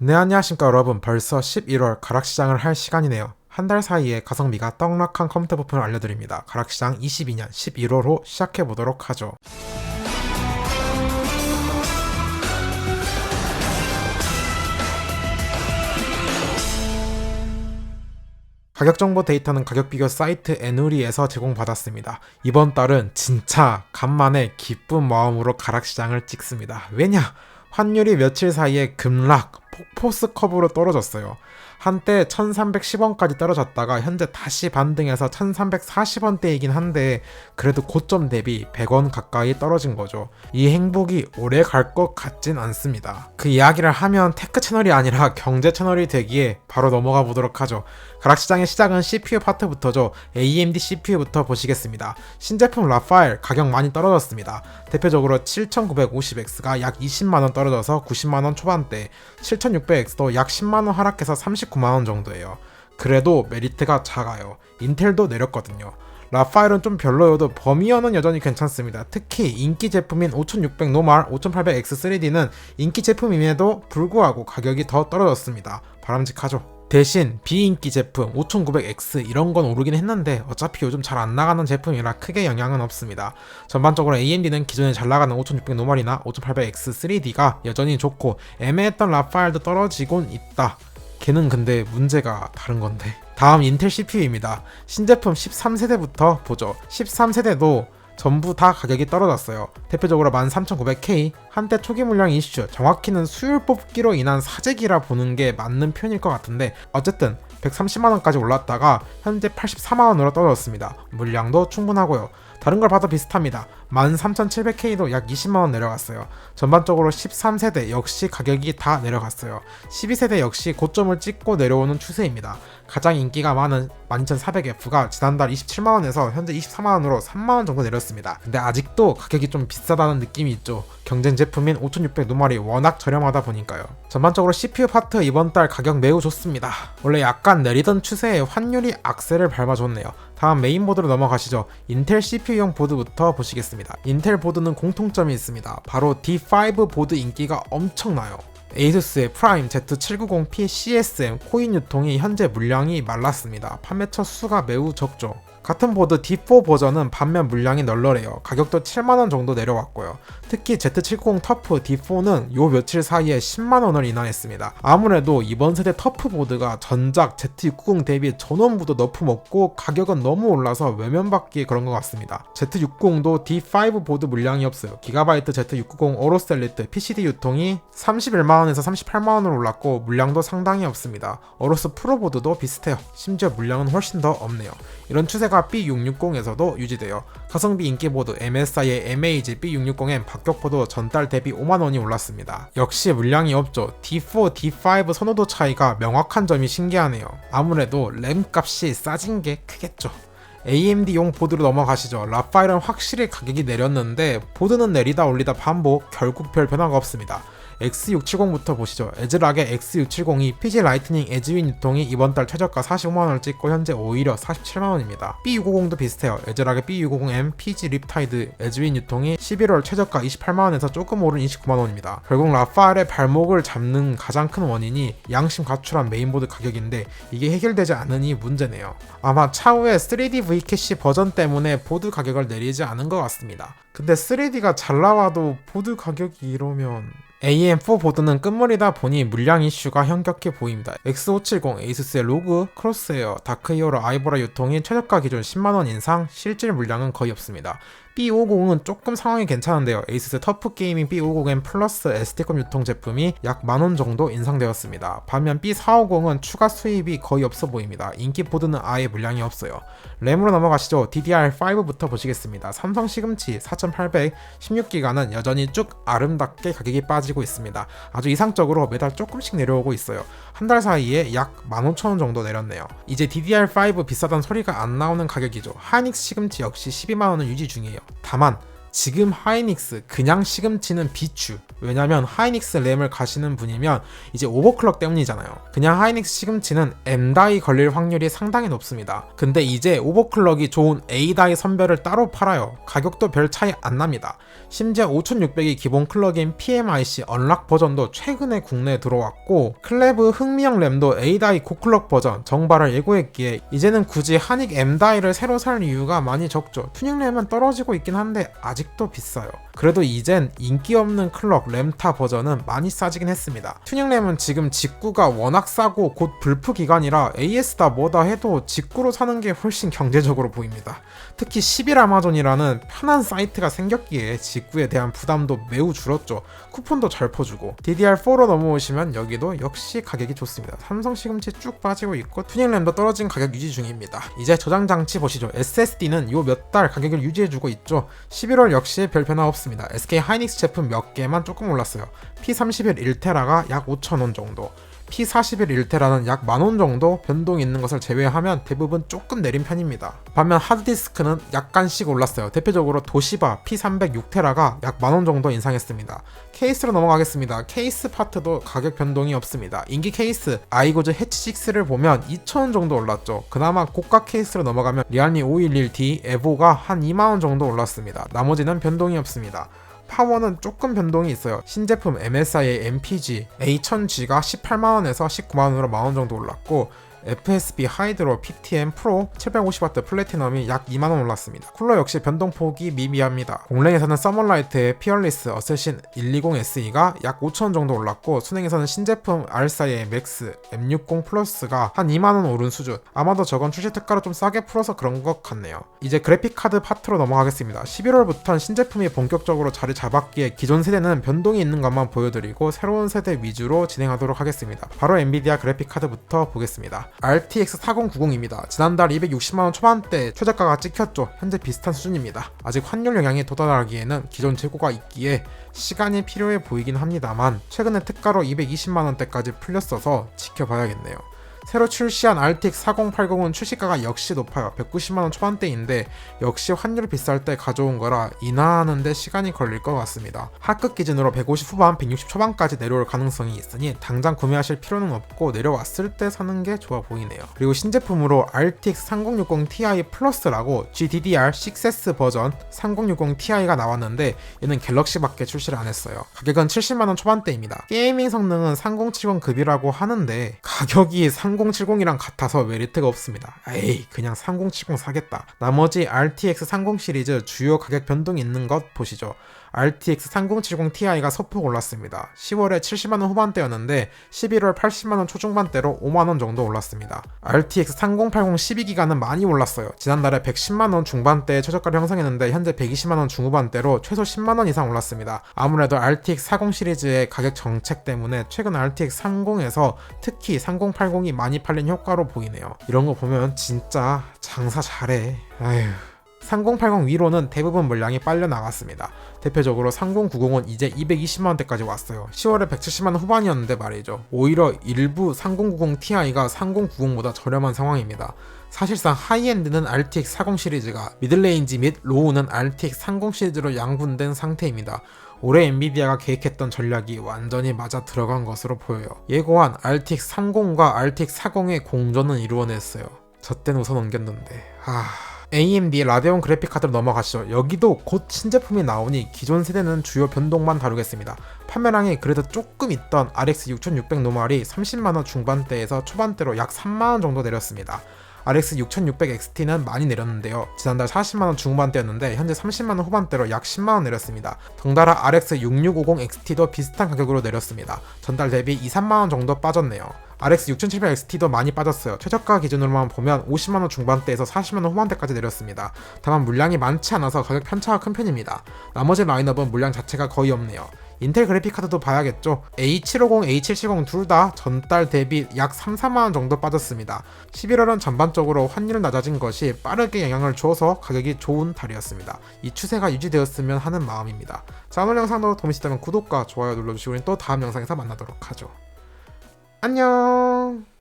네, 안녕하십니까 여러분. 벌써 11월 가락시장을 할 시간이네요. 한 달 사이에 가성비가 떡락한 컴퓨터 부품을 알려드립니다. 가락시장 22년 11월호 시작해보도록 하죠. 가격 정보 데이터는 가격 비교 사이트 에누리에서 제공받았습니다. 이번 달은 진짜 간만에 기쁜 마음으로 가락시장을 찍습니다. 왜냐? 환율이 며칠 사이에 급락, 폭포스 컵으로 떨어졌어요. 한때 1310원까지 떨어졌다가 현재 다시 반등해서 1340원대이긴 한데 그래도 고점 대비 100원 가까이 떨어진 거죠. 이 행복이 오래 갈 것 같진 않습니다. 그 이야기를 하면 테크 채널이 아니라 경제 채널이 되기에 바로 넘어가 보도록 하죠. 가락시장의 시작은 CPU 파트부터죠. AMD CPU부터 보시겠습니다. 신제품 라파엘 가격 많이 떨어졌습니다. 대표적으로 7950X가 약 20만원 떨어져서 90만원 초반대, 7600X도 약 10만원 하락해서 39만원 정도예요. 그래도 메리트가 작아요. 인텔도 내렸거든요. 라파엘은 좀 별로여도 범위어는 여전히 괜찮습니다. 특히 인기 제품인 5600 노말, 5800X 3D는 인기 제품임에도 불구하고 가격이 더 떨어졌습니다. 바람직하죠. 대신 비인기 제품 5900X 이런 건 오르긴 했는데 어차피 요즘 잘 안 나가는 제품이라 크게 영향은 없습니다. 전반적으로 AMD는 기존에 잘 나가는 5600 노멀이나 5800X 3D가 여전히 좋고 애매했던 라파엘도 떨어지곤 있다. 걔는 근데 문제가 다른 건데. 다음 인텔 CPU입니다. 신제품 13세대부터 보죠. 13세대도 전부 다 가격이 떨어졌어요. 대표적으로 13900K, 한때 초기 물량 이슈, 정확히는 수율 뽑기로 인한 사재기라 보는 게 맞는 표현일 것 같은데 어쨌든 130만원까지 올랐다가 현재 84만원으로 떨어졌습니다. 물량도 충분하고요. 다른 걸 봐도 비슷합니다. 13700K도 약 20만원 내려갔어요. 전반적으로 13세대 역시 가격이 다 내려갔어요. 12세대 역시 고점을 찍고 내려오는 추세입니다. 가장 인기가 많은 12400F가 지난달 27만원에서 현재 24만원으로 3만원 정도 내렸습니다. 근데 아직도 가격이 좀 비싸다는 느낌이 있죠. 경쟁 제품인 5600 노멀이 워낙 저렴하다 보니까요. 전반적으로 CPU 파트 이번 달 가격 매우 좋습니다. 원래 약간 내리던 추세에 환율이 악셀을 밟아줬네요. 다음 메인보드로 넘어가시죠. 인텔 CPU용 보드부터 보시겠습니다. 인텔 보드는 공통점이 있습니다. 바로 D5 보드 인기가 엄청나요. 에이수스의 프라임 Z790P CSM 코인 유통이 현재 물량이 말랐습니다. 판매처 수가 매우 적죠. 같은 보드 D4 버전은 반면 물량이 널널해요. 가격도 7만원 정도 내려왔고요. 특히 Z790 터프 D4는 요 며칠 사이에 10만원을 인하했습니다. 아무래도 이번 세대 터프 보드가 전작 Z690 대비 전원부도 너프 먹고 가격은 너무 올라서 외면받기에 그런 것 같습니다. Z690도 D5 보드 물량이 없어요. 기가바이트 Z690 어로셀리트 PCD 유통이 31만원에서 38만원으로 올랐고 물량도 상당히 없습니다. 어로스 프로보드도 비슷해요. 심지어 물량은 훨씬 더 없네요. 이런 추세가 B660에서도 유지돼요. 가성비 인기보드 MSI의 MAG B660M 박격포도 전달 대비 5만원이 올랐습니다. 역시 물량이 없죠. D4, D5 선호도 차이가 명확한 점이 신기하네요. 아무래도 램 값이 싸진 게 크겠죠. AMD용 보드로 넘어가시죠. 라파엘은 확실히 가격이 내렸는데 보드는 내리다 올리다 반복, 결국 별 변화가 없습니다. X670부터 보시죠. 에즈락의 X670이 PG 라이트닝 에즈윈 유통이 이번 달 최저가 45만원을 찍고 현재 오히려 47만원입니다. B650도 비슷해요. 에즈락의 B650M PG 립타이드 에즈윈 유통이 11월 최저가 28만원에서 조금 오른 29만원입니다. 결국 라파엘의 발목을 잡는 가장 큰 원인이 양심 가출한 메인보드 가격인데 이게 해결되지 않으니 문제네요. 아마 차후에 3D V캐시 버전 때문에 보드 가격을 내리지 않은 것 같습니다. 근데 3D가 잘 나와도 보드 가격이 이러면 AM4 보드는 끝물이다 보니 물량 이슈가 현격해 보입니다. X570 에이수스의 로그, 크로스에어, 다크히어로 아이보라 유통이 최저가 기준 10만원 인상, 실질 물량은 거의 없습니다. B550은 조금 상황이 괜찮은데요. 에이수스 터프 게이밍 B550M 플러스 SD컴 유통 제품이 약 만원 정도 인상되었습니다. 반면 B450은 추가 수입이 거의 없어 보입니다. 인기 보드는 아예 물량이 없어요. 램으로 넘어가시죠. DDR5부터 보시겠습니다. 삼성 시금치 4800 16기가는 여전히 쭉 아름답게 가격이 빠지고 있습니다. 아주 이상적으로 매달 조금씩 내려오고 있어요. 한 달 사이에 약 15,000원 정도 내렸네요. 이제 DDR5 비싸단 소리가 안 나오는 가격이죠. 하이닉스 시금치 역시 12만원을 유지 중이에요. 다만 지금 하이닉스 그냥 시금치는 비추. 왜냐면 하이닉스 램을 가시는 분이면 이제 오버클럭 때문이잖아요. 그냥 하이닉스 시금치는 M다이 걸릴 확률이 상당히 높습니다. 근데 이제 오버클럭이 좋은 A다이 선별을 따로 팔아요. 가격도 별 차이 안 납니다. 심지어 5600이 기본 클럭인 PMIC 언락 버전도 최근에 국내에 들어왔고, 클레브 흥미형 램도 A다이 고클럭 버전 정발을 예고했기에 이제는 굳이 하닉 M다이를 새로 살 이유가 많이 적죠. 튜닝 램은 떨어지고 있긴 한데 아직도 비싸요. 그래도 이젠 인기 없는 클럭 램타 버전은 많이 싸지긴 했습니다. 튜닝 램은 지금 직구가 워낙 싸고 곧 불프 기간이라 AS다 뭐다 해도 직구로 사는 게 훨씬 경제적으로 보입니다. 특히 11 아마존이라는 편한 사이트가 생겼기에 직구에 대한 부담도 매우 줄었죠. 쿠폰도 잘 퍼주고. DDR4로 넘어오시면 여기도 역시 가격이 좋습니다. 삼성 시금치 쭉 빠지고 있고 튜닝 램도 떨어진 가격 유지 중입니다. 이제 저장 장치 보시죠. SSD는 요 몇 달 가격을 유지해주고 있죠. 11월 역시 별 변화 없습니다. SK 하이닉스 제품 몇 개만 조금 올랐어요. P31 1테라가 약 5,000원 정도, P41 1테라는 약 10,000원 정도 변동이 있는 것을 제외하면 대부분 조금 내린 편입니다. 반면 하드디스크는 약간씩 올랐어요. 대표적으로 도시바 P300 6테라가 약 10,000원 정도 인상했습니다. 케이스로 넘어가겠습니다. 케이스 파트도 가격 변동이 없습니다. 인기 케이스 아이고즈 해치6를 보면 2,000원 정도 올랐죠. 그나마 고가 케이스로 넘어가면 리알미 511D 에보가 한 20,000원 정도 올랐습니다. 나머지는 변동이 없습니다. 파워는 조금 변동이 있어요. 신제품 MSI의 MPG A1000G가 18만원에서 19만원으로 만원 정도 올랐고, FSB 하이드로 PTM 프로 750W 플래티넘이 약 2만원 올랐습니다. 쿨러 역시 변동폭이 미미합니다. 공랭에서는 서머라이트의 피어리스 어쌔신 120SE가 약 5,000원 정도 올랐고, 순행에서는 신제품 RSI의 맥스 M60 플러스가 한 2만원 오른 수준. 아마도 저건 출시 특가로 좀 싸게 풀어서 그런 것 같네요. 이제 그래픽카드 파트로 넘어가겠습니다. 11월부터는 신제품이 본격적으로 자리 잡았기에 기존 세대는 변동이 있는 것만 보여드리고 새로운 세대 위주로 진행하도록 하겠습니다. 바로 엔비디아 그래픽카드부터 보겠습니다. RTX 4090입니다. 지난달 260만원 초반대 최저가가 찍혔죠. 현재 비슷한 수준입니다. 아직 환율 영향이 도달하기에는 기존 재고가 있기에 시간이 필요해 보이긴 합니다만, 최근에 특가로 220만원대까지 풀렸어서 지켜봐야겠네요. 새로 출시한 RTX 4080은 출시가가 역시 높아요. 190만원 초반대인데 역시 환율 비쌀 때 가져온 거라 인하하는데 시간이 걸릴 것 같습니다. 하급 기준으로 150 후반, 160 초반까지 내려올 가능성이 있으니 당장 구매하실 필요는 없고 내려왔을 때 사는 게 좋아 보이네요. 그리고 신제품으로 RTX 3060 Ti 플러스라고 GDDR6S 버전 3060 Ti가 나왔는데 얘는 갤럭시밖에 출시를 안 했어요. 가격은 70만원 초반대입니다. 게이밍 성능은 3070급이라고 하는데 가격이 3070이랑 같아서 메리트가 없습니다. 에이, 그냥 3070 사겠다. 나머지 RTX 30 시리즈 주요 가격 변동 있는 것 보시죠. RTX 3070 Ti가 소폭 올랐습니다. 10월에 70만원 후반대였는데 11월 80만원 초중반대로 5만원 정도 올랐습니다. RTX 3080 12기가는 많이 올랐어요. 지난달에 110만원 중반대에 최저가를 형성했는데 현재 120만원 중후반대로 최소 10만원 이상 올랐습니다. 아무래도 RTX 40 시리즈의 가격 정책 때문에 최근 RTX 30에서 특히 3080이 많이 팔린 효과로 보이네요. 이런 거 보면 진짜 장사 잘해. 아휴. 3080 위로는 대부분 물량이 빨려 나갔습니다. 대표적으로 3090은 이제 220만원대까지 왔어요. 10월에 170만원 후반이었는데 말이죠. 오히려 일부 3090 Ti가 3090보다 저렴한 상황입니다. 사실상 하이엔드는 RTX 40 시리즈가, 미들레인지 및 로우는 RTX 30 시리즈로 양분된 상태입니다. 올해 엔비디아가 계획했던 전략이 완전히 맞아 들어간 것으로 보여요. 예고한 RTX 30과 RTX 40의 공존은 이루어냈어요. 저 땐 웃어 넘겼는데. AMD 라데온 그래픽카드로 넘어가시죠. 여기도 곧 신제품이 나오니 기존 세대는 주요 변동만 다루겠습니다. 판매량이 그래도 조금 있던 RX 6600 노멀이 30만원 중반대에서 초반대로 약 3만원 정도 내렸습니다. RX 6600 XT는 많이 내렸는데요. 지난달 40만원 중반대였는데 현재 30만원 후반대로 약 10만원 내렸습니다. 덩달아 RX 6650 XT도 비슷한 가격으로 내렸습니다. 전달 대비 2, 3만원 정도 빠졌네요. RX 6700 XT도 많이 빠졌어요. 최저가 기준으로만 보면 50만원 중반대에서 40만원 후반대까지 내렸습니다. 다만 물량이 많지 않아서 가격 편차가 큰 편입니다. 나머지 라인업은 물량 자체가 거의 없네요. 인텔 그래픽카드도 봐야겠죠. A750, A770 둘 다 전달 대비 약 3, 4만원 정도 빠졌습니다. 11월은 전반적으로 환율 낮아진 것이 빠르게 영향을 줘서 가격이 좋은 달이었습니다. 이 추세가 유지되었으면 하는 마음입니다. 자, 오늘 영상도 도움이 되셨다면 구독과 좋아요 눌러주시고 우린 또 다음 영상에서 만나도록 하죠. 안녕.